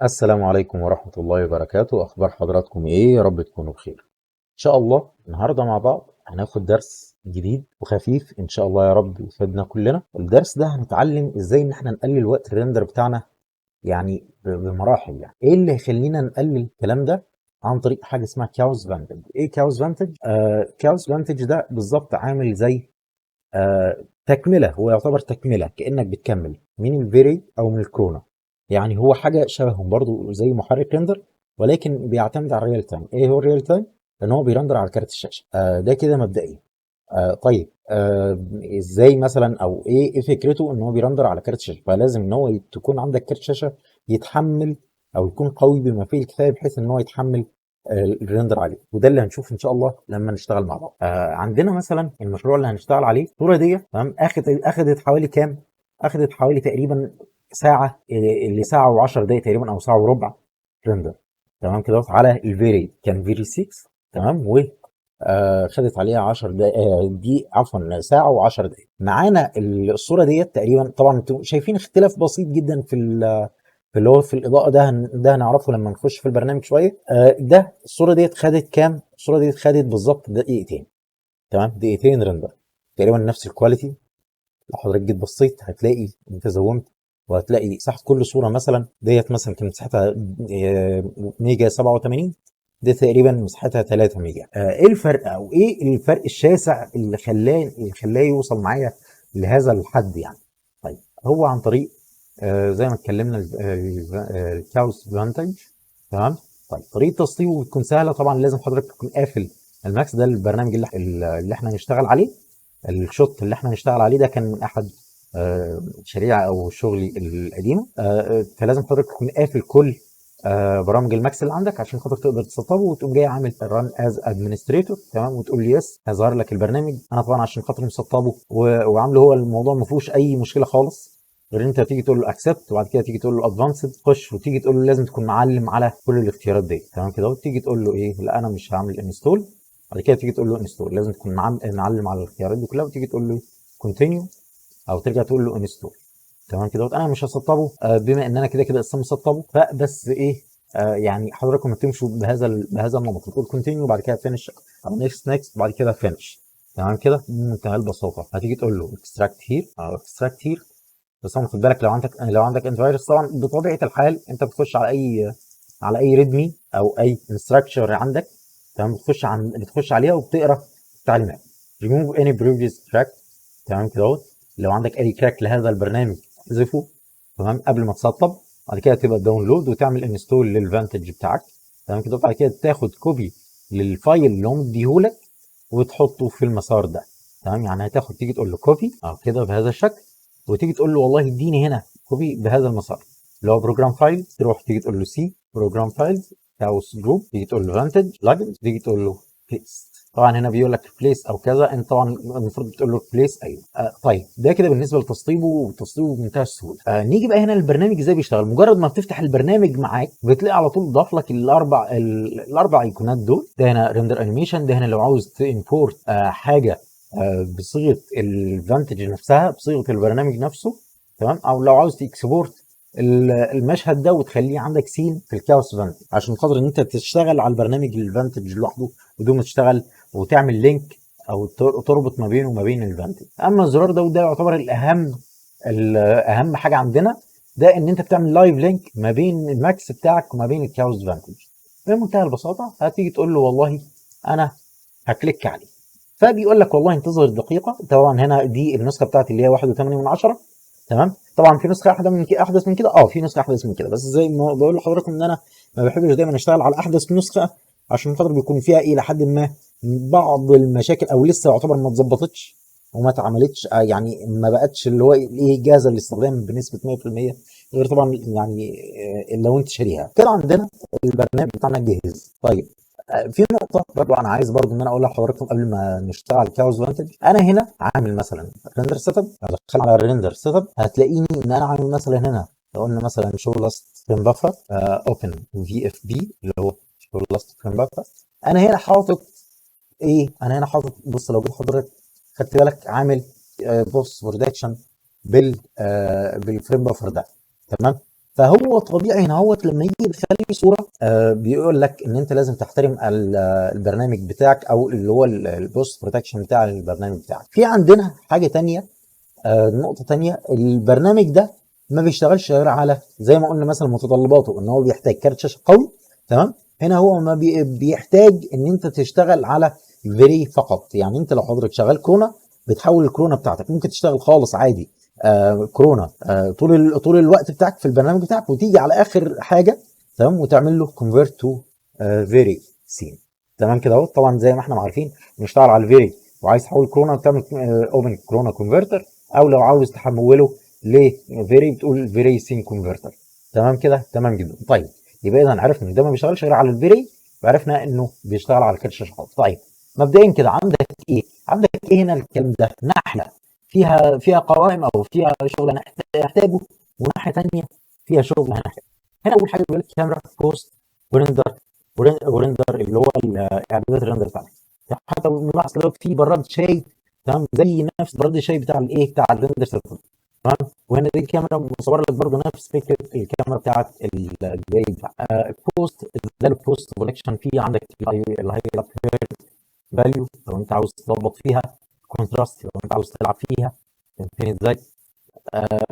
السلام عليكم ورحمة الله وبركاته. أخبار حضراتكم إيه؟ يا رب تكونوا بخير. إن شاء الله النهاردة مع بعض هناخد درس جديد وخفيف إن شاء الله، يا رب يفيدنا كلنا. الدرس ده هنتعلم إزاي إن إحنا نقلل وقت الريندر بتاعنا، يعني بمراحل. يعني إيه اللي يخلينا نقلل الكلام ده؟ عن طريق حاجة اسمها كاوس فانتج. إيه كاوس فانتج؟ كاوس فانتج ده بالظبط عامل زي تكملة. هو يعتبر تكملة، كأنك بتكمل من الفيري أو من الكورونا. يعني هو حاجة شبههم برضو زي محرك ريندر، ولكن بيعتمد على الريال تايم. ايه هو الريال تايم؟ ان هو بيرندر على كارت الشاشة. ده كده مبدئيا. طيب، ازاي مثلا او ايه فكرته ان هو بيرندر على كارت الشاشة؟ فلازم ان هو تكون عندك كارت شاشة يتحمل او يكون قوي بما فيه الكفاية بحيث ان هو يتحمل الريندر عليه. وده اللي هنشوف ان شاء الله لما نشتغل مع بعض. عندنا مثلا المشروع اللي هنشتغل عليه الصوره دي، تمام. اخدت حوالي كام؟ اخدت حوالي تقريبا ساعه، اللي ساعه و10 دقائق تقريبا او ساعه وربع ريندر. تمام كده على الفيري، كان فيري 6. تمام. و خدت عليها 10 دقائق، دي عفوا ساعه و10 دقائق. معانا الصوره ديت تقريبا. طبعا انتم شايفين اختلاف بسيط جدا في اللي هو في الاضاءه. ده هنعرفه لما نخش في البرنامج شويه. ده الصوره ديت خدت كام؟ الصوره ديت خدت بالظبط دقيقتين. تمام، دقيقتين ريندر، تقريبا نفس الكواليتي. لو حضرتك جيت بصيت هتلاقي انت زومت وهتلاقي مساحه كل صوره. مثلا ديت مثلا كانت مساحتها ميجا 87، دي تقريبا مساحتها 3 ميجا. ايه الفرق او ايه الفرق الشاسع اللي خلاه يوصل معايا لهذا الحد يعني؟ طيب، هو عن طريق زي ما اتكلمنا الكاوس فانتج. تمام. طيب، طريقه تسطيبه بتكون سهله. طبعا لازم حضرتك تكون قافل الماكس. ده البرنامج اللي احنا هنشتغل عليه. الشوت اللي احنا هنشتغل عليه ده كان من احد شريعه او شغلي القديمه. فلازم حضرتك تكون قافل كل برامج الماكس اللي عندك عشان خاطر تقدر تسطبه، وتقوم جاي عامل ران از ادمنستريتور. تمام، وتقول لي يس، هيظهر لك البرنامج. انا طبعا عشان خاطر مسطبه وعامله، هو الموضوع ما فيهوش اي مشكله خالص، غير انت تيجي تقول له اكسبت، وبعد كده تيجي تقول له ادفانسد، تخش وتيجي تقول له لازم تكون معلم على كل الاختيارات دي. تمام كده، وتيجي تقول له ايه، لا انا مش هعمل انستول. بعد كده تيجي تقول له انستول، لازم تكون معلم على الاختيارات دي كلها، وتيجي تقول له كونتينيو، او ترجع تقول له انستول. تمام كده. انا مش هسطبه بما ان انا كده كده اصلا مسطبه. فبس ايه، يعني حضراتكم تمشوا بهذا النمط، تقول كونتينيو وبعد كده فينش، او نيكست وبعد كده فينش. تمام كده بمنتهى البساطه. هتيجي تقول له اكستراكت هير او اكستراكت هير. بس طبعا خد بالك، لو عندك انت فيروس، طبعا بطبيعه الحال انت بتخش على اي ريدمي او اي انستراكشر عندك. تمام، بتخش عليها وبتقرا التعليمات. remove any previous track. تمام كده اهوت. لو عندك اي كراك لهذا البرنامج احذفه. تمام، قبل ما تسطب. بعد كده تبقى داونلود وتعمل انستول للفانتج بتاعك. تمام كده. بعد كده تاخد كوبي للفايل اللي هو مديهولك وتحطه في المسار ده. تمام، يعني تيجي تقول له كوبي او كده بهذا الشكل، وتيجي تقول له والله اديني هنا كوبي بهذا المسار اللي هو بروجرام فايل. تروح تيجي تقول له سي بروجرام فايلز كاوس جروب، تيجي تقول له فانتج لاجن، تيجي تقول له بليس. طبعا هنا بيقول لك بليس او كذا، انت طبعا المفروض تقول له بليس. ايوه. طيب، ده كده بالنسبه لتسطيبه، وتسطيبه بمنتهى السهوله. نيجي بقى هنا للبرنامج ازاي بيشتغل. مجرد ما بتفتح البرنامج معاك بتلاقي على طول ضاف لك الاربع ايقونات دول. ده هنا ريندر انيميشن. ده هنا لو عاوز تimporт حاجه بصيغه الفانتج نفسها، بصيغه البرنامج نفسه. تمام، او لو عاوز تكسبورت المشهد ده وتخليه عندك سين في الكاوس فانتج، عشان خاطر ان انت تشتغل على البرنامج الفانتج لوحده بدون ما تشتغل وتعمل لينك او تربط ما بينه وما بين الفانتج. اما الزرار ده، وده يعتبر الاهم حاجه عندنا، ده ان انت بتعمل لايف لينك ما بين الماكس بتاعك وما بين الكاوس فانتج. بمنتهى البساطه هتيجي تقول له والله انا هكليك عليه، فبيقول لك والله انتظر دقيقه. طبعا هنا دي النسخه بتاعتي اللي هي 1.8. تمام. طبعا في نسخه احدث من كده. في نسخه احدث من كده، بس زي ما بقول لحضراتكم ان انا ما بحبش دايما اشتغل على احدث نسخه، عشان خاطر بيكون فيها الى حد ما بعض المشاكل، او لسه يعتبر ما اتظبطتش وما اتعملتش. يعني ما بقتش اللي هو ايه جاهزه للاستخدام بنسبه 100%، غير طبعا يعني لو انت شاريها كده. عندنا البرنامج بتاعنا جاهز. طيب، في نقطة برضو أنا عايز برضو إن أنا أقول لحضراتكم قبل ما نشتغل على كاوس فانتج. أنا هنا عامل مثلا ريندر سيت اب. أدخل على الريندر سيت اب هتلاقيني إن أنا عامل مثلا هنا، لو قلنا مثلا شو لاست فريم بفر اوبن في اف بي اللي هو شو لاست فريم بفر. أنا هنا حاطط إيه؟ أنا هنا حاطط، بص لو جيت حضرتك خدت بالك، عامل بوست بروتكشن بالفريم بفر ده. تمام. فهو طبيعي هنا هوت لما يجي يخلي صوره بيقول لك ان انت لازم تحترم البرنامج بتاعك، او اللي هو البوست بروتكشن بتاع البرنامج بتاعك. في عندنا حاجه تانية، نقطة تانية، البرنامج ده ما بيشتغلش غير على زي ما قلنا مثلا متطلباته ان هو بيحتاج كارت شاشة قوي. تمام. هنا هو ما بيحتاج ان انت تشتغل على فيري فقط. يعني انت لو حضرتك شغال كورونا، بتحول الكورونا بتاعتك، ممكن تشتغل خالص عادي كورونا طول الوقت بتاعك في البرنامج بتاعك، وتيجي على اخر حاجة تمام وتعمل له كونفيرت تو فيري سين. تمام كده اهو. طبعا زي ما احنا عارفين نشتغل على الفيري وعايز تحول كورونا، بتعمل اوبن كورونا كونفرتر، او لو عاوز تحوله لفيري بتقول فيري سين كونفرتر. تمام كده، تمام جدا. طيب يبقى اذا عرفنا ان ده ما بيشتغلش غير على الفيري، وعرفنا انه بيشتغل على كارت الشاشه. طيب مبدئيا كده عندك ايه؟ عندك ايه هنا الكلام ده؟ ناحيه فيها قوائم او فيها شغل هنحتاجه، وناحيه ثانيه فيها شغل هنحتاجه. هنا اول حاجه بيقول لك كاميرا بوست وريندر، وريندر اللي هو اعدادات الريندر بتاعتك. حتى نلاحظ كده في براد شاي، تمام، زي نفس براد الشاي بتاع الايه، بتاع الريندر سيرفر. تمام. وهنا دي الكاميرا مصور لك برضه نفس فكره الكاميرا بتاعت الجاي بتاع البوست. ده البوست كولكشن، فيه عندك الهاي فاليو لو انت عاوز تظبط فيها، كونتراست لو انت عاوز تلعب فيها. فاهم ازاي؟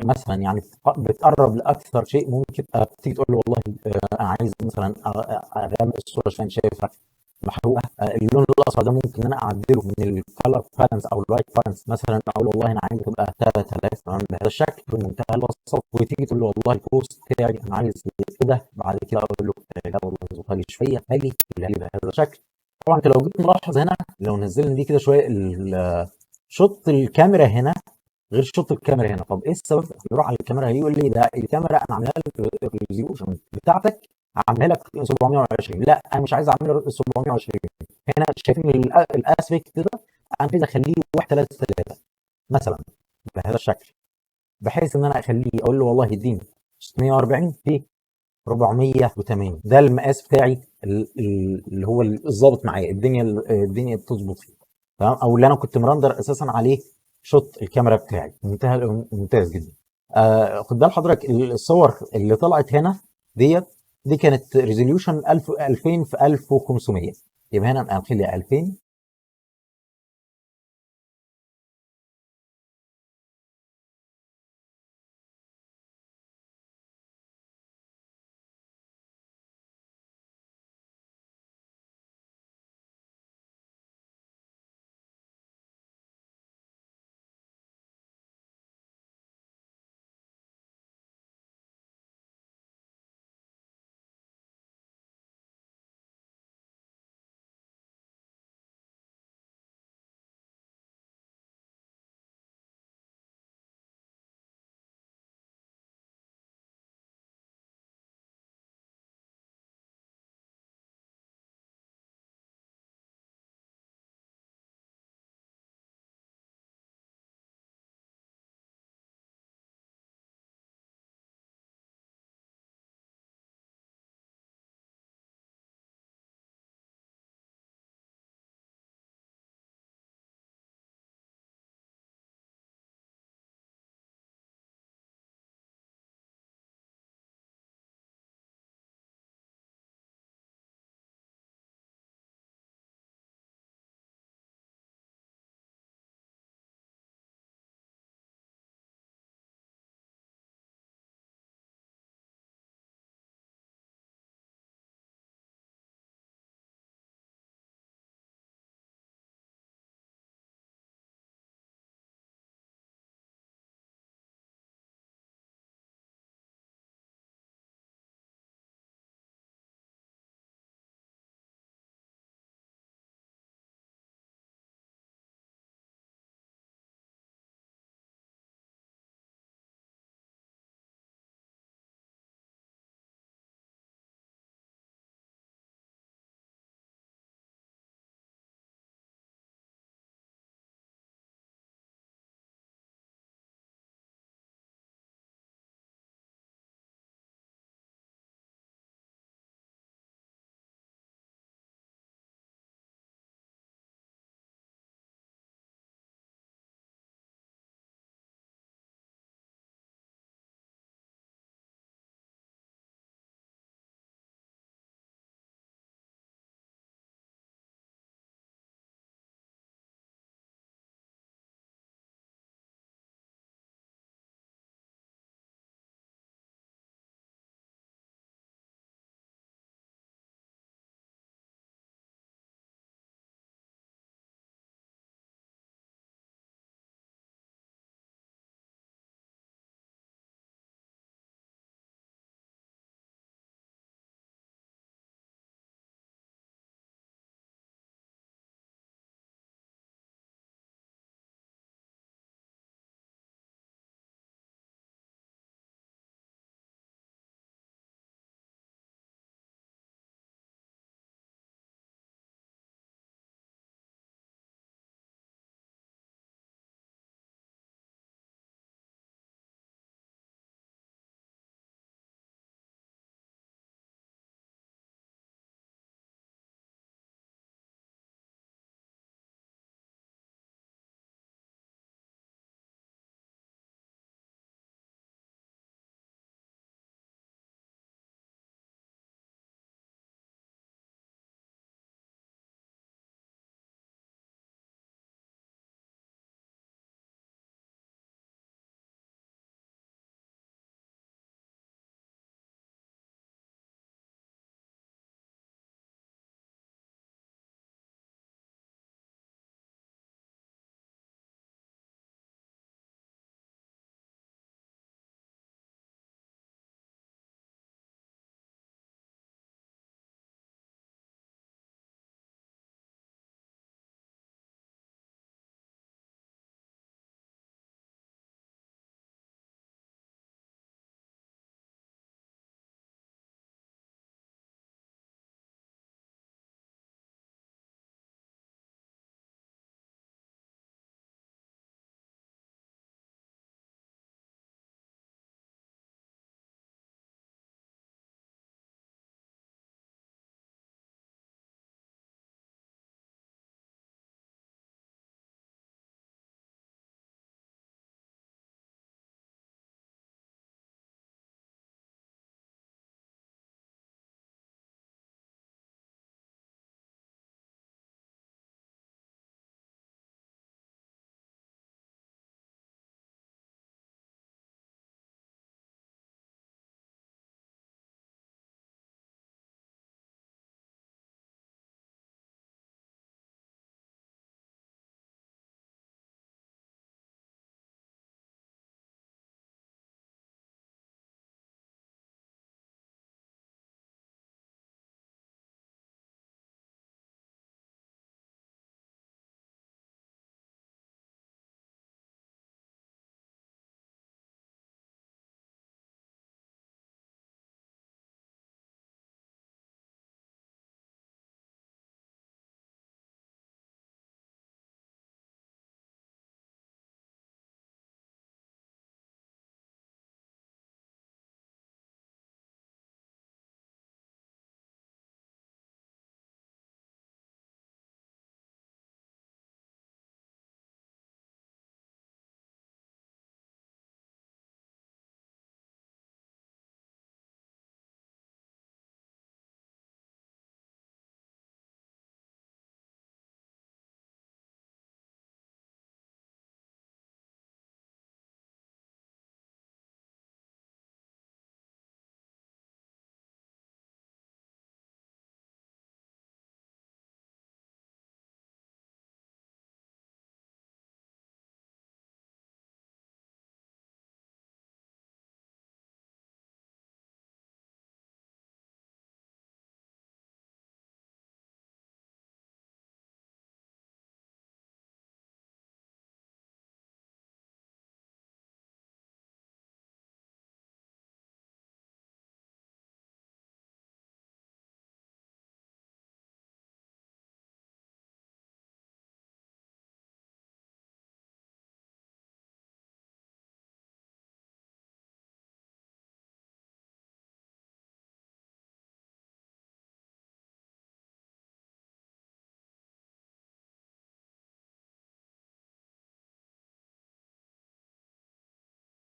مثلا يعني بتقرب لاكثر شيء ممكن. تيجي تقول له والله انا عايز مثلا اغامق الصوره عشان شايفها محروقه. اللون الاصفر ده ممكن ان انا اعدله من الكالر بالانس او اللايت بالانس. مثلا اقول له والله انا عايز تبقى 3000 تمام بهذا الشكل بمنتهى البساطه، وتيجي تقول له والله البوست بتاعي انا عايز كده. بعد كده اقول له لا والله ظبطها لي شويه، هاجي لي بهذا الشكل. طبعا انت لو جيت ملاحظ هنا، لو نزلنا دي كده شويه شوط الكاميرا هنا غير شوط الكاميرا هنا. طب ايه السبب؟ يروح على الكاميرا يقول لي ده الكاميرا انا عاملها لك الريزولوشن بتاعتك عاملها لك 720. لا انا مش عايز اعمل 720. هنا شايفين الاسبكت ده، انا عايز اخليه 1:3 مثلا بهذا الشكل، بحيث ان انا اخليه اقول له والله اديني 640 في 480. ده المقاس بتاعي اللي هو الظابط معايا، الدنيا بتظبط فيه. تمام. او اللي انا كنت مرندر اساسا عليه شوت الكاميرا بتاعي ممتاز جدا. خد بال حضرتك الصور اللي طلعت هنا ديت، دي كانت ريزوليوشن 1000 2000 في 1500. يبقى هنا هنخلي 2000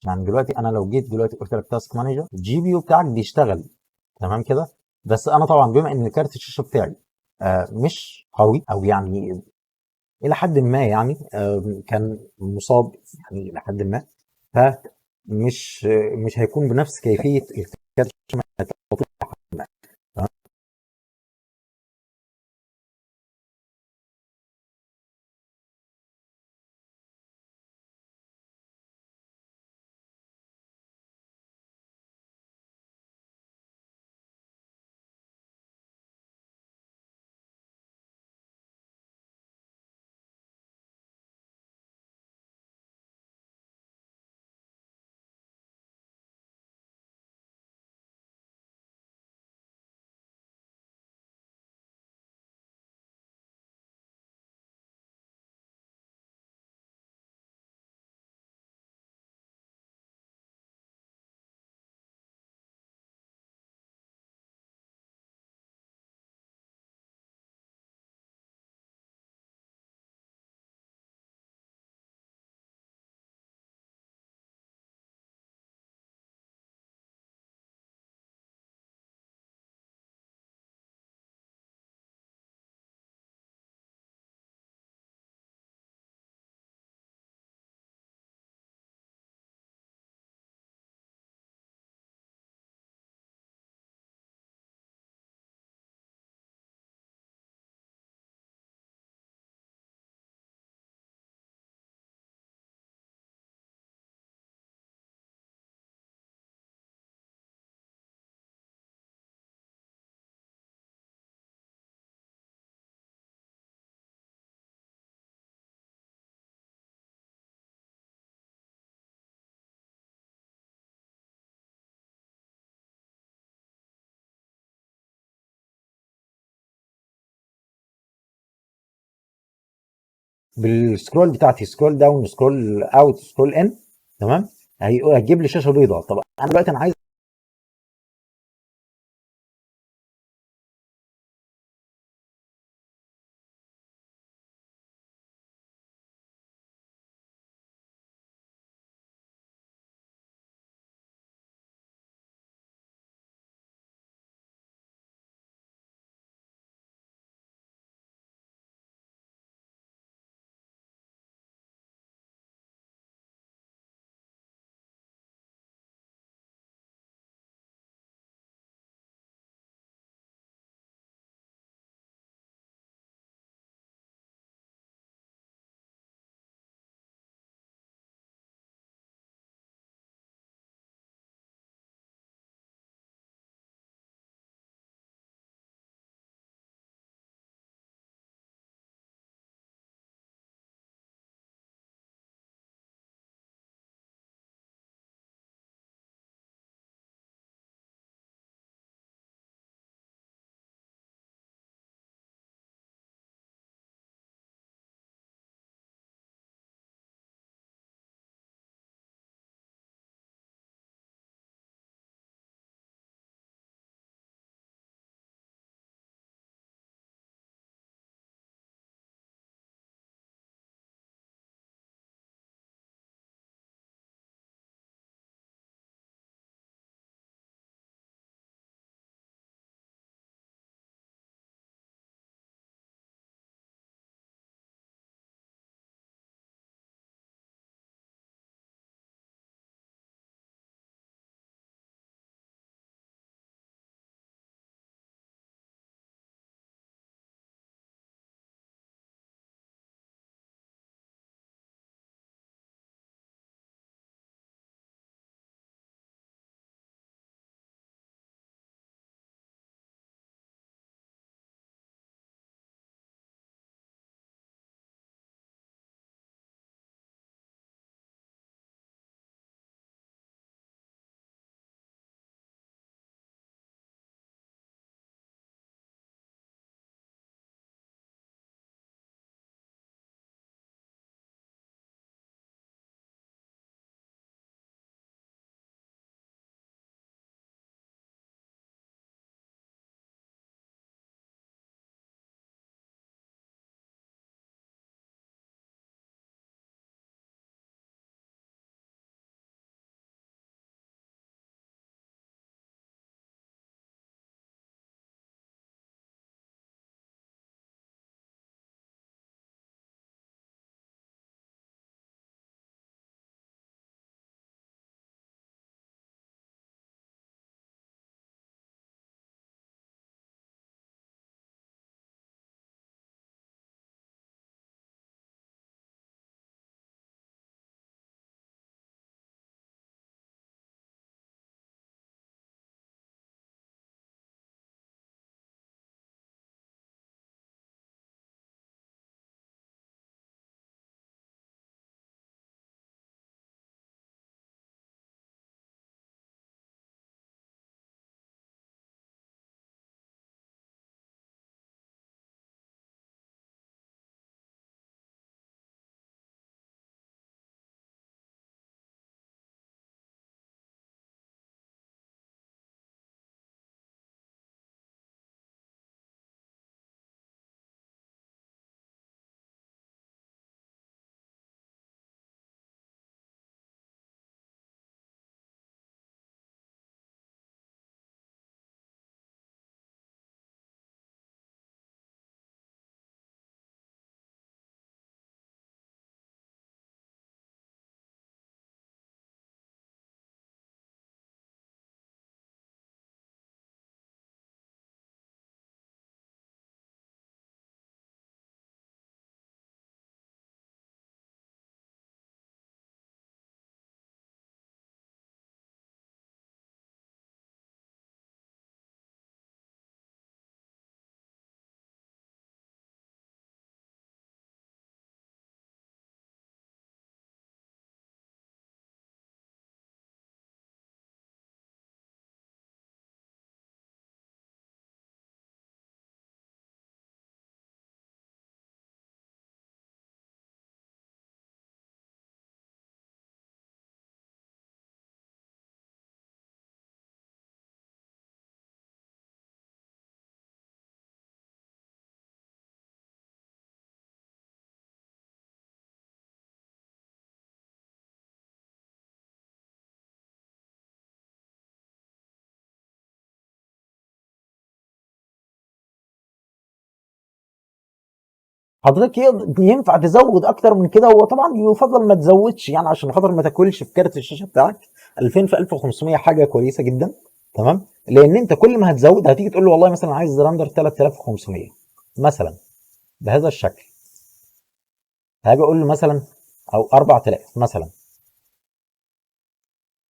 يعني دلوقتي انا لو جيت دلوقتي قلت لك تاسك مانجر، الجي بي يو بتاعك بيشتغل تمام كده. بس انا طبعا بما ان كارت الشاشه بتاعي مش قوي، او يعني الى حد ما يعني كان مصاب يعني الى حد ما، فمش مش هيكون بنفس كيفيه الكارت الشاشه. بالسكرول بتاعتي، سكرول داون، سكرول اوت، سكرول ان، تمام، هيجيب لي شاشه بيضاء. طب انا دلوقتي انا عايز حضرتك ينفع تزود اكتر من كده، هو طبعا يفضل ما تزودش يعني عشان خاطر ما تاكلش في كارت الشاشه بتاعك. 2000 في 1500 حاجه كويسه جدا. تمام. لان انت كل ما هتزود هتيجي تقول له والله مثلا عايز رندر 3500 مثلا بهذا الشكل، هاجي اقول له مثلا او 4000 مثلا،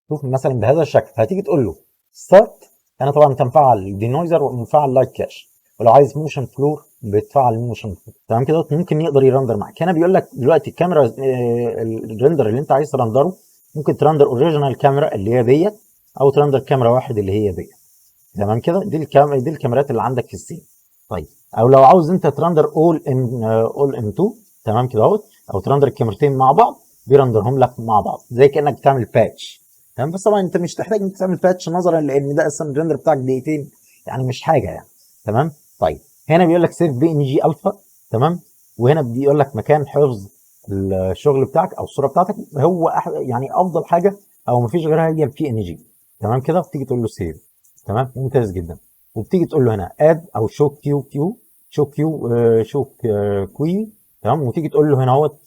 شوف مثلا بهذا الشكل، هتيجي تقول له ستارت. انا طبعا انت مفعل الدينويزر ومفعل لايت كاش، ولو عايز موشن فلور بتفعل الموشن فلور. تمام كده ممكن يقدر يرندر معاك. هنا بيقول لك دلوقتي الكاميرا الريندر اللي انت عايز ترندره، ممكن ترندر اوريجينال كاميرا اللي هي ديت، او ترندر كاميرا واحد اللي هي ديت. تمام كده دي الكاميرات اللي عندك في السين. طيب او لو عاوز انت ترندر اول ان 2، تمام كده اهوت، او ترندر الكاميرتين مع بعض، بيرندرهم لك مع بعض زي كانك بتعمل باتش. تمام. بس طبعا انت مش تحتاج انك تعمل باتش نظرا لان ده اصلا الريندر بتاعك دقيقتين، يعني مش حاجه يعني. تمام. طيب هنا بيقول لك سيف بي ان جي الفا. تمام. وهنا بيقول لك مكان حفظ الشغل بتاعك او الصوره بتاعتك، هو يعني افضل حاجه او مفيش غيرها هي البي ان جي. تمام كده بتيجي تقول له سيف. تمام ممتاز جدا. وبتيجي تقول له هنا اد او شو كيو شو كيو شو كوي. تمام. وتيجي تقول له هنا اهوت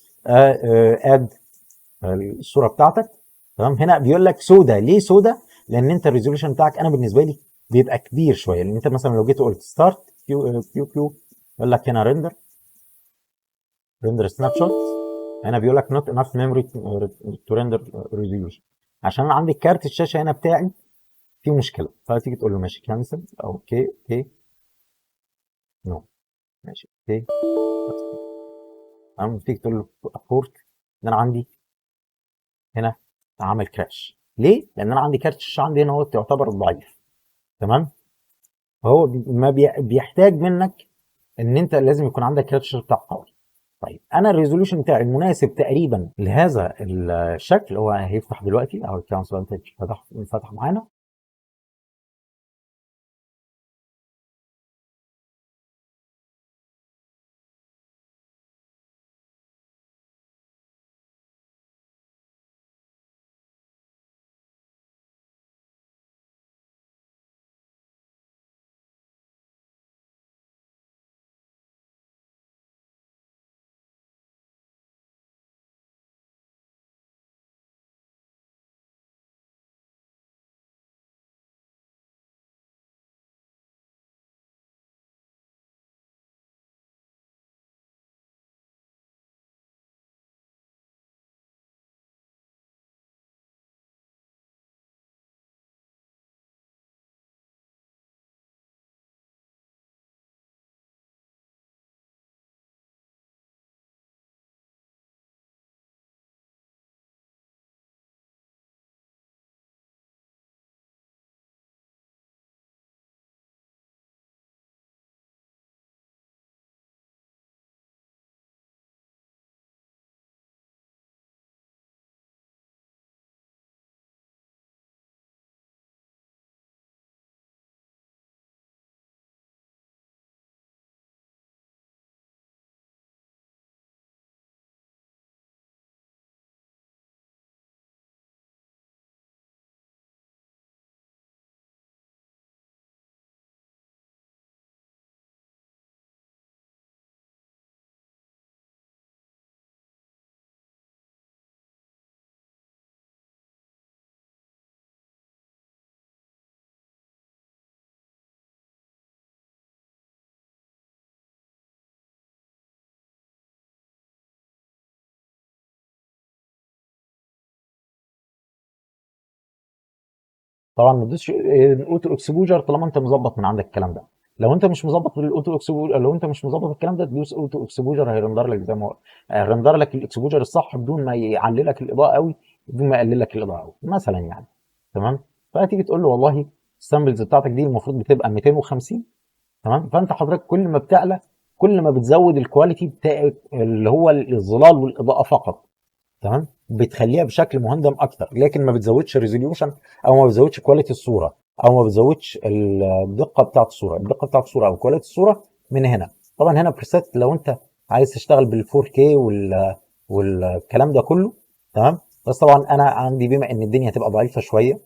اد الصوره بتاعتك. تمام. هنا بيقول لك سودا. ليه سودا؟ لان انت الريزولوشن بتاعك انا بالنسبه لي بيبقى كبير شويه، لان انت مثلا لو جيت قلت ستارت كيو يقول لك هنا ريندر سناب شوت. هنا بيقول لك نوت انف ميموري تو ريندر ريزولوشن، عشان انا عندي كارت الشاشه هنا بتاعي في مشكله. فتيجي تقول له ماشي كانسل او اوكي اوكي نو ماشي اوكي. تمام. تيجي تقول له ابورت ان انا عندي هنا عمل كراش. ليه؟ لان انا عندي كارت الشاشه عندي هنا هو يعتبر ضعيف. تمام. فهو ما بيحتاج منك ان انت لازم يكون عندك كارت الشاشه بتاعك قوي. طيب انا الريزولوشن بتاعي المناسب تقريبا لهذا الشكل هو هيفتح دلوقتي او الكونسول فتح معانا. طبعا ما تدوسش الاوتو اكسبوجر طالما انت مظبط من عندك الكلام ده. لو انت مش مظبط بالاوتو اكسبوجر، لو انت مش مظبط الكلام ده تدوس اوتو اكسبوجر هيرندر لك زي ما هو، هيرندر لك الاكسبوجر الصح بدون ما يعلي لك الاضاءه قوي، بدون ما يقلل لك الاضاءه قوي مثلا يعني. تمام. فهتيجي تقول له والله السامبلز بتاعتك دي المفروض بتبقى 250. تمام. فانت حضرتك كل ما بتعلى كل ما بتزود الكواليتي بتاع اللي هو الظلال والاضاءه فقط. تمام. بتخليها بشكل مهندم اكتر، لكن ما بتزودش ريزوليوشن او ما بتزودش كواليتي الصوره او ما بتزودش الدقه بتاعت الصوره. الدقه بتاعت الصوره او كواليتي الصوره من هنا. طبعا هنا بريسيت لو انت عايز تشتغل بال 4K والكلام ده كله. تمام. بس طبعا انا عندي بما ان الدنيا هتبقى ضعيفه شويه،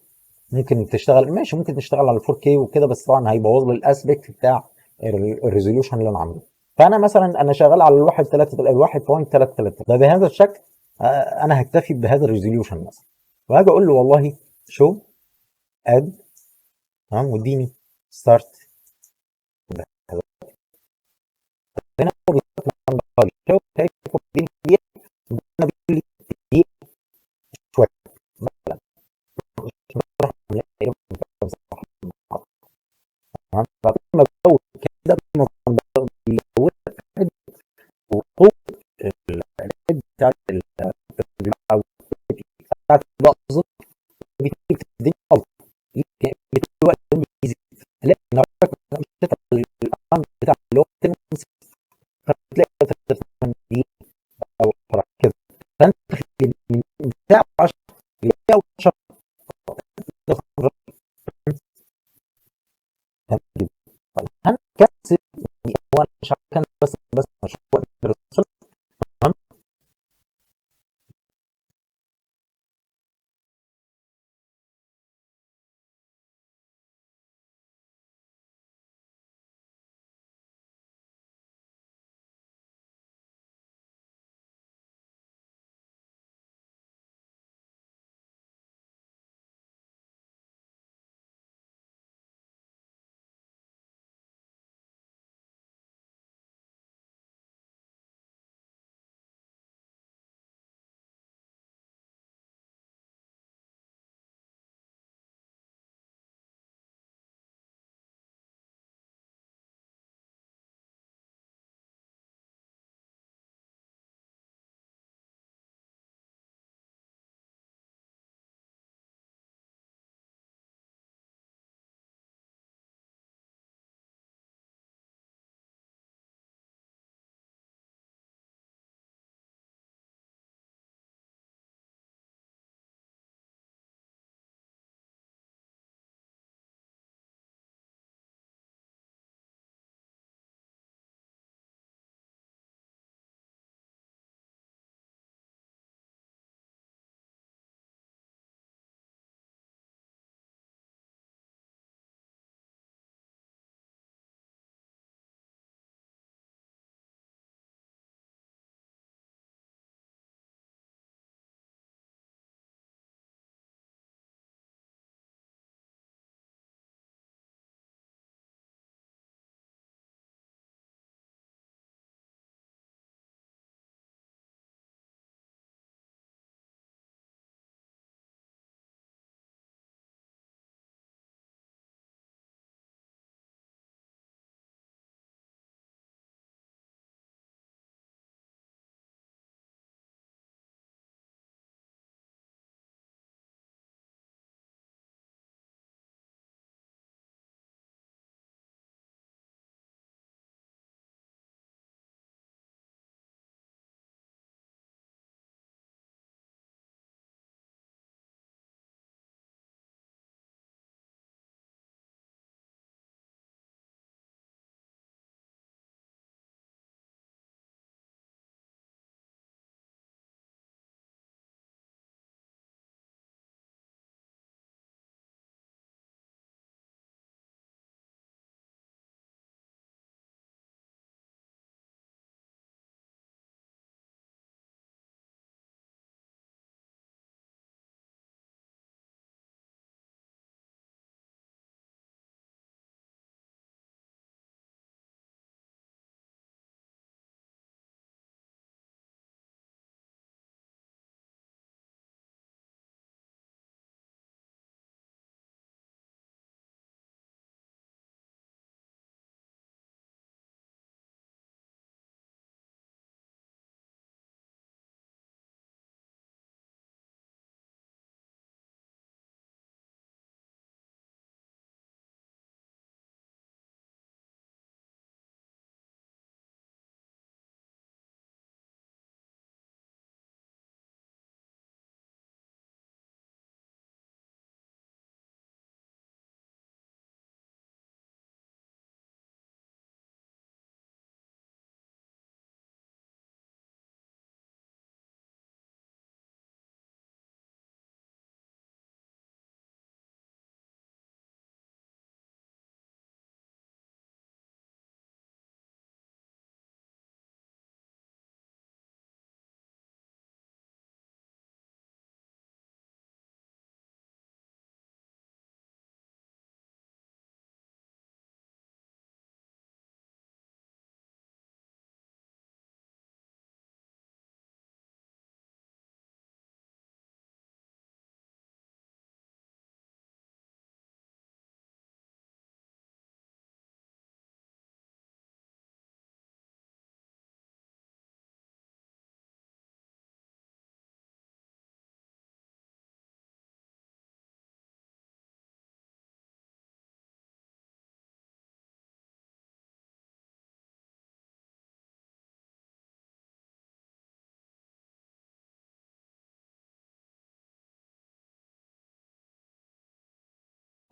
ممكن تشتغل ماشي، ممكن تشتغل على 4K وكده، بس طبعا هيبوظ لي الاسبكت بتاع الريزوليوشن اللي انا عامله. فانا مثلا انا شغال على الواحد 3 1.33، فبهذا الشكل انا هكتفي بهذا الريزوليوشن مثلا، وهاجي اقول له والله شو اد، تمام، واديني ستارت. هنا هو بيقول شو شايف اديني دقيقه، انا بيقول لي دقيقه شويه مثلا، مش بروح تمام. فلما بزود كده بيزود وقوه الهيد او بتاعت اللحظه، بتديك الدنيا بتدي الوقت بيزيد، لكن لو الامر بتاع اللي هو فتلاقي 30 او كده، فانت من ساعه 10 ل 10 انا كان هو انا مش عارف كان بس مش وقت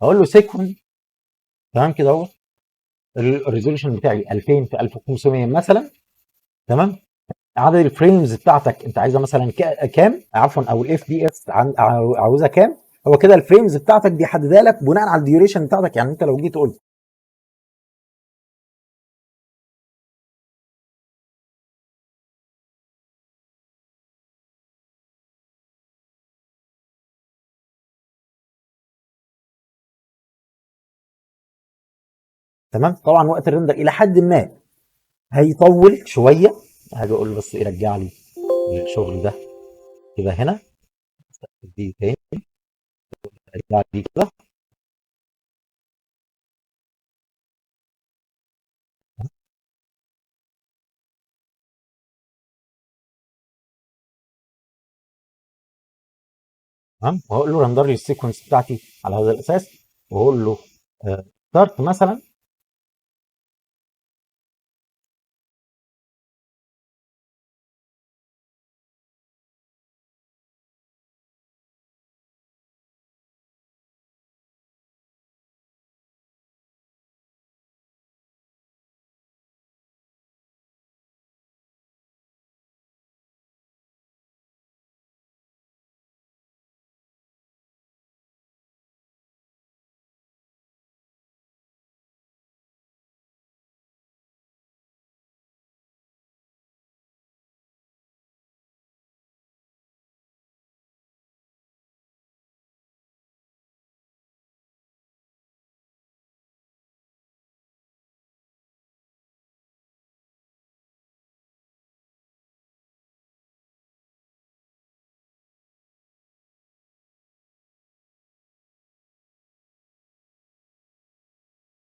هقول له سيكون، تمام كده اهو. الريزولوشن بتاعي 2000 في 1500 مثلا، تمام. عدد الفريمز بتاعتك انت عايزها مثلا كام، عفوا، او الاف بي اس عاوزها كام. هو كده الفريمز بتاعتك دي حددها لك بناء على الديوريشن بتاعتك. يعني انت لو جيت قلت تمام، طبعا وقت الريندر الى حد ما هيطول شويه. هاجي اقول له بس يرجع لي الشغل ده كده هنا، دي تاني، ارجع لي كده. تمام، وهقول له رندر لي السيكونس بتاعتي على هذا الاساس، واقول له ستارت مثلا.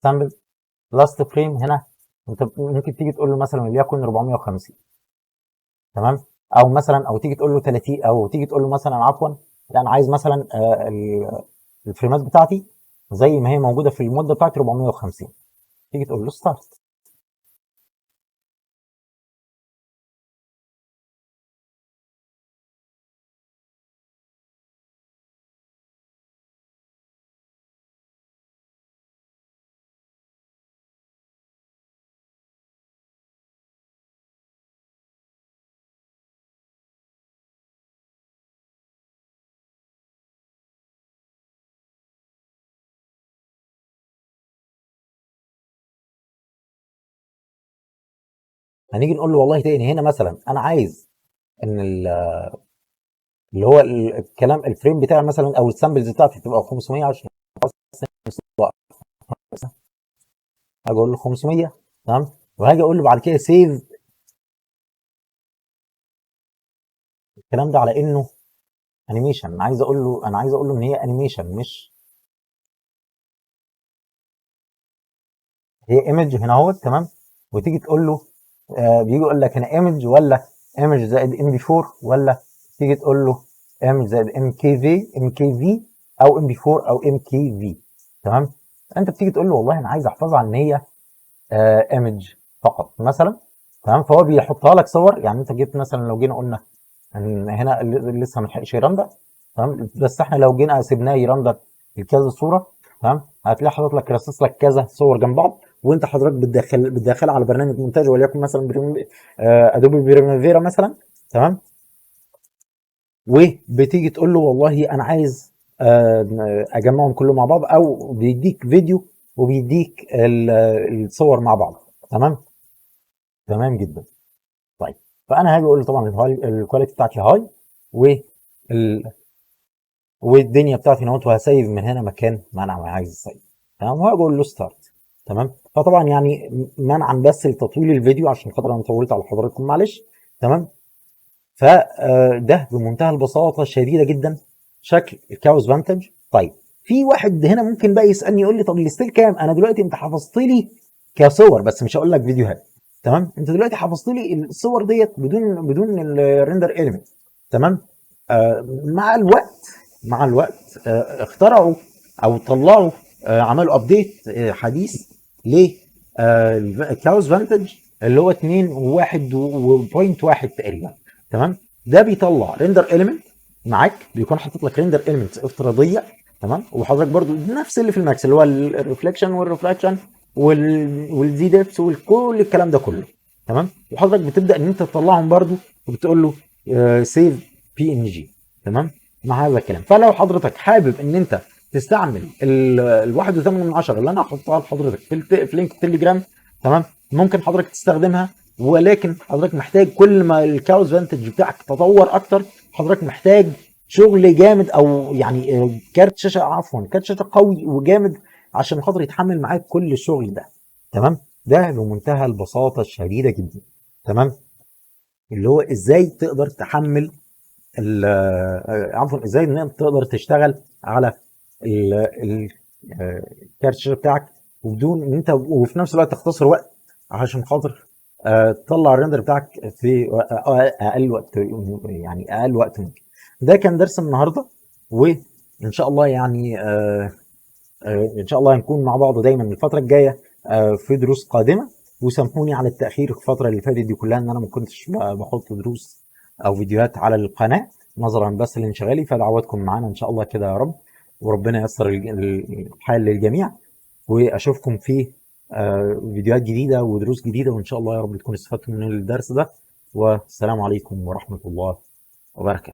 سامبل لاست فريم هنا، انت ممكن تيجي تقول له مثلا وليكن 450، تمام. او مثلا، او تيجي تقول له 30، او تيجي تقول له مثلا عفوا، لا انا عايز مثلا الفريمات بتاعتي زي ما هي موجوده في المده بتاعتي 450. تيجي تقول له ستارت. هنيجي نقول له والله تاني هنا مثلا انا عايز ان اللي هو الكلام الفريم بتاعي مثلا او السامبلز بتاعتي تبقى 500 عشان هاجي اقول له 500، تمام. وهاجي اقول له بعد كده سيف الكلام ده على انه انيميشن. انا عايز اقول له ان هي انيميشن، مش هي ايمج هنا اهوت، تمام. وتيجي تقول له بيجي يقول لك هنا ايمج ولا ايمج زائد ام بي 4، ولا تيجي تقول له ايمج زائد ام كي في او ام بي 4 او ام كي في، تمام. انت بتيجي تقول له والله انا عايز احفظها ان هي ايمج فقط مثلا، تمام. فهو بيحطها لك صور. يعني انت جبت مثلا، لو جينا قلنا ان هنا لسه ما لحقش يرندر، تمام. بس احنا لو جينا سيبناه يرندر بكذا صوره، تمام، هتلاقي حاطط لك رصص لك كذا صور جنب بعض، وانت حضرتك بتدخلها على برنامج مونتاج وليكن مثلا ادوبي بريمافيرا مثلا، تمام. وبتيجي تقول له والله انا عايز اجمعهم كلهم مع بعض، او بيديك فيديو وبيديك الصور مع بعض، تمام. تمام جدا. طيب، فانا هاجي اقول له طبعا الكواليتي بتاعتي هاي، وال والدنيا بتاعتي نوت، وهسيف من هنا مكان ما انا عايز اسيف، تمام. وهاجي اقول له ستارت، تمام. فطبعا يعني منعا بس لتطويل الفيديو عشان خاطر انا طولت على حضراتكم، معلش، تمام. فده بمنتهى البساطه الشديده جدا شكل الكاوس فانتج. طيب، في واحد هنا ممكن بقى يسالني يقول لي طب الستيل كام؟ انا دلوقتي انت حفظت لي كصور بس، مش هقول لك فيديوهات، تمام. انت دلوقتي حفظت لي الصور ديت بدون الريندر اليمنت، تمام. مع الوقت، اخترعوا او طلعوا عملوا ابديت حديث ل كلاوس فانتج اللي هو 2.1 تقريبا، تمام. ده بيطلع ريندر اليمنت معاك، بيكون حاطط لك ريندر اليمنت افتراضيه، تمام. وحضرتك برضو نفس اللي في الماكس اللي هو الريفليكشن والريفراكشن والزي ديبس وكل الكلام ده كله. تمام. وحضرتك بتبدا ان انت تطلعهم برضو وبتقول له سيف بي ان جي. تمام. مع هذا الكلام، فلو حضرتك حابب ان انت تستعمل ال 1.8 اللي انا هحطها لحضرتك في لينك التليجرام، تمام، ممكن حضرتك تستخدمها. ولكن حضرتك محتاج كل ما الكاوز فانتج بتاعك تطور اكتر، حضرتك محتاج شغل جامد، او يعني كارت شاشه، عفوا كارت شاشه قوي وجامد عشان خاطر يتحمل معاك كل الشغل ده. تمام. ده بمنتهى البساطه الشديده جدا. تمام. اللي هو ازاي تقدر تحمل عفوا ازاي ان انت تقدر تشتغل على كارت الشاشه بتاعك وبدون ان انت، وفي نفس الوقت تختصر وقت عشان خاطر تطلع الريندر بتاعك في اقل وقت، يعني اقل وقت ممكن. ده كان درس النهارده، وان شاء الله يعني ان شاء الله هنكون مع بعض دايما الفتره الجايه في دروس قادمه. وسامحوني على التاخير الفتره اللي فاتت دي كلها، ان انا ما كنتش بحط دروس او فيديوهات على القناه نظرا بس لانشغالي. فدعواتكم معانا ان شاء الله كده يا رب، وربنا ييسر الحال للجميع. واشوفكم في فيديوهات جديده ودروس جديده، وان شاء الله يا رب تكونوا استفدتوا من الدرس ده. والسلام عليكم ورحمه الله وبركاته.